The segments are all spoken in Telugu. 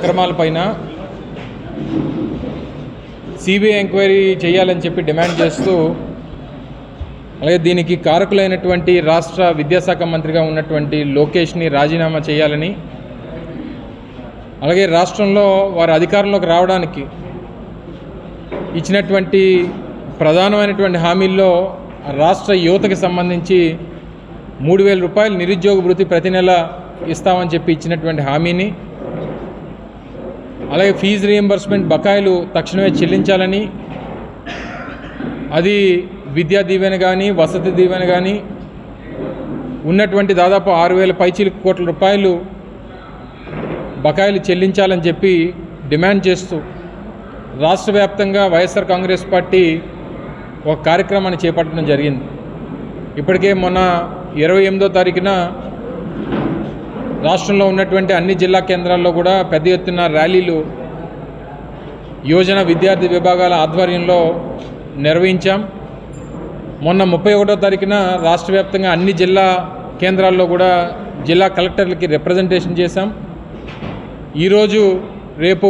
అక్రమాలపైన సిబిఐ ఎంక్వైరీ చేయాలని చెప్పి డిమాండ్ చేస్తూ, అలాగే దీనికి కారకులైనటువంటి రాష్ట్ర విద్యాశాఖ మంత్రిగా ఉన్నటువంటి లోకేష్ని రాజీనామా చేయాలని, అలాగే రాష్ట్రంలో వారి అధికారంలోకి రావడానికి ఇచ్చినటువంటి ప్రధానమైనటువంటి హామీల్లో రాష్ట్ర యువతకి సంబంధించి 3,000 రూపాయలు నిరుద్యోగ భృతి ప్రతి నెల ఇస్తామని చెప్పి ఇచ్చినటువంటి హామీని, అలాగే ఫీజు రీయింబర్స్మెంట్ బకాయిలు తక్షణమే చెల్లించాలని, అది విద్యా దీవెన కానీ వసతి దీవెన కానీ ఉన్నటువంటి దాదాపు 6,000 పైచిలకు కోట్ల రూపాయలు బకాయిలు చెల్లించాలని చెప్పి డిమాండ్ చేస్తూ రాష్ట్ర వ్యాప్తంగా వైఎస్ఆర్ కాంగ్రెస్ పార్టీ ఒక కార్యక్రమాన్ని చేపట్టడం జరిగింది. ఇప్పటికే మొన్న 28వ తారీఖున రాష్ట్రంలో ఉన్నటువంటి అన్ని జిల్లా కేంద్రాల్లో కూడా పెద్ద ఎత్తున ర్యాలీలు యువజన విద్యార్థి విభాగాల ఆధ్వర్యంలో నిర్వహించాం. మొన్న 31వ తారీఖున రాష్ట్ర వ్యాప్తంగా అన్ని జిల్లా కేంద్రాల్లో కూడా జిల్లా కలెక్టర్లకి రిప్రజెంటేషన్ చేశాం. ఈరోజు రేపు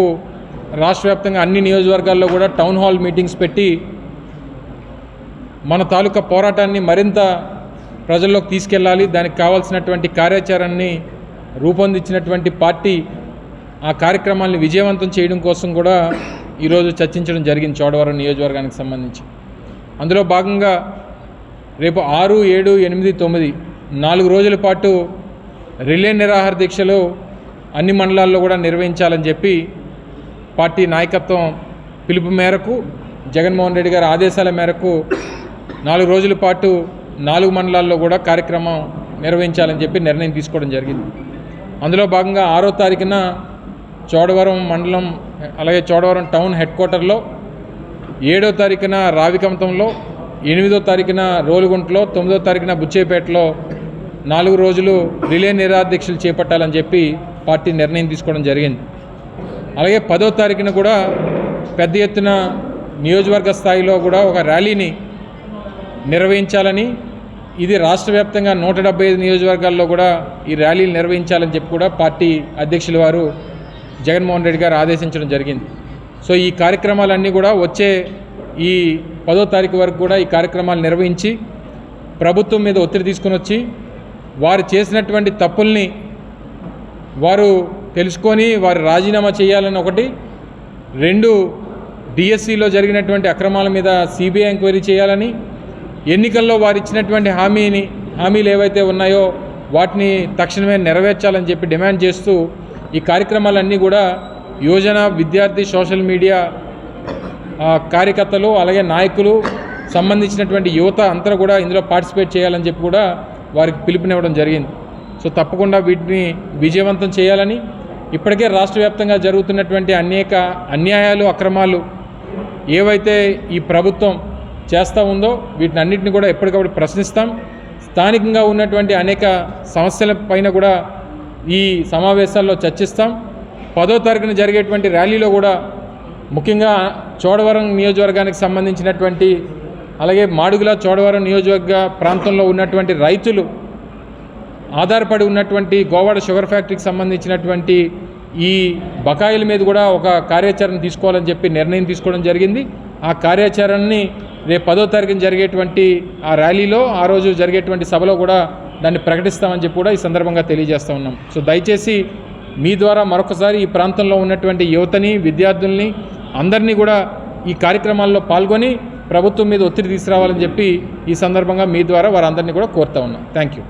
రాష్ట్ర వ్యాప్తంగా అన్ని నియోజకవర్గాల్లో కూడా టౌన్ హాల్ మీటింగ్స్ పెట్టి మన తాలూకా పోరాటాన్ని మరింత ప్రజల్లోకి తీసుకెళ్ళాలి, దానికి కావాల్సినటువంటి కార్యాచరణని రూపొందించినటువంటి పార్టీ ఆ కార్యక్రమాన్ని విజయవంతం చేయడం కోసం కూడా ఈరోజు చర్చించడం జరిగింది చోడవరం నియోజకవర్గానికి సంబంధించి. అందులో భాగంగా రేపు 6, 7, 8, 9 4 రోజుల పాటు రిలే నిరాహార దీక్షలు అన్ని మండలాల్లో కూడా నిర్వహించాలని చెప్పి పార్టీ నాయకత్వం పిలుపు మేరకు జగన్మోహన్ రెడ్డి గారి ఆదేశాల మేరకు 4 రోజుల పాటు 4 మండలాల్లో కూడా కార్యక్రమం నిర్వహించాలని చెప్పి నిర్ణయం తీసుకోవడం జరిగింది. అందులో భాగంగా 6వ తారీఖున చోడవరం మండలం అలాగే చోడవరం టౌన్ హెడ్ క్వార్టర్లో, 7వ తారీఖున రావికంతంలో, 8వ తారీఖున రోలుగుంటలో, 9వ తారీఖున బుచ్చేపేటలో 4 రోజులు రిలే నిరాహార దీక్షలు చేపట్టాలని చెప్పి పార్టీ నిర్ణయం తీసుకోవడం జరిగింది. అలాగే 10వ తారీఖున కూడా పెద్ద ఎత్తున నియోజకవర్గ స్థాయిలో కూడా ఒక ర్యాలీని నిర్వహించాలని, ఇది రాష్ట్ర వ్యాప్తంగా 175 నియోజకవర్గాల్లో కూడా ఈ ర్యాలీలు నిర్వహించాలని చెప్పి కూడా పార్టీ అధ్యక్షుల వారు జగన్మోహన్ రెడ్డి గారు ఆదేశించడం జరిగింది. సో ఈ కార్యక్రమాలన్నీ కూడా వచ్చే ఈ 10వ తారీఖు వరకు కూడా ఈ కార్యక్రమాలు నిర్వహించి ప్రభుత్వం మీద ఒత్తిడి తీసుకుని వచ్చి వారు చేసినటువంటి తప్పుల్ని వారు తెలుసుకొని వారు రాజీనామా చేయాలని ఒకటి, 2 డిఎస్సిలో జరిగినటువంటి అక్రమాల మీద సిబిఐ ఎంక్వైరీ చేయాలని, ఎన్నికల్లో వారు ఇచ్చినటువంటి హామీలు ఏవైతే ఉన్నాయో వాటిని తక్షణమే నెరవేర్చాలని చెప్పి డిమాండ్ చేస్తూ ఈ కార్యక్రమాలన్నీ కూడా యువజన విద్యార్థి సోషల్ మీడియా కార్యకర్తలు అలాగే నాయకులు సంబంధించినటువంటి యువత అంతా కూడా ఇందులో పార్టిసిపేట్ చేయాలని చెప్పి కూడా వారికి పిలుపునివ్వడం జరిగింది. సో తప్పకుండా వీటిని విజయవంతం చేయాలని, ఇప్పటికే రాష్ట్ర వ్యాప్తంగా జరుగుతున్నటువంటి అనేక అన్యాయాలు అక్రమాలు ఏవైతే ఈ ప్రభుత్వం చేస్తూ ఉందో వీటిని అన్నింటినీ కూడా ఎప్పటికప్పుడు ప్రశ్నిస్తాం. స్థానికంగా ఉన్నటువంటి అనేక సమస్యల పైన కూడా ఈ సమావేశాల్లో చర్చిస్తాం. 10వ తారీఖున జరిగేటువంటి ర్యాలీలో కూడా ముఖ్యంగా చోడవరం నియోజకవర్గానికి సంబంధించినటువంటి అలాగే మాడుగుల చోడవరం నియోజకవర్గ ప్రాంతంలో ఉన్నటువంటి రైతులు ఆధారపడి ఉన్నటువంటి గోవాడ షుగర్ ఫ్యాక్టరీకి సంబంధించినటువంటి ఈ బకాయిల మీద కూడా ఒక కార్యాచరణ తీసుకోవాలని చెప్పి నిర్ణయం తీసుకోవడం జరిగింది. ఆ కార్యాచరణని రేపు 10వ తారీఖున జరిగేటువంటి ఆ ర్యాలీలో ఆ రోజు జరిగేటువంటి సభలో కూడా దాన్ని ప్రకటిస్తామని చెప్పి కూడా ఈ సందర్భంగా తెలియజేస్తూ ఉన్నాం. సో దయచేసి మీ ద్వారా మరొకసారి ఈ ప్రాంతంలో ఉన్నటువంటి యువతని విద్యార్థుల్ని అందరినీ కూడా ఈ కార్యక్రమాల్లో పాల్గొని ప్రభుత్వం మీద ఒత్తిడి తీసుకురావాలని చెప్పి ఈ సందర్భంగా మీ ద్వారా వారందరినీ కూడా కోరుతా ఉన్నాం. Thank you.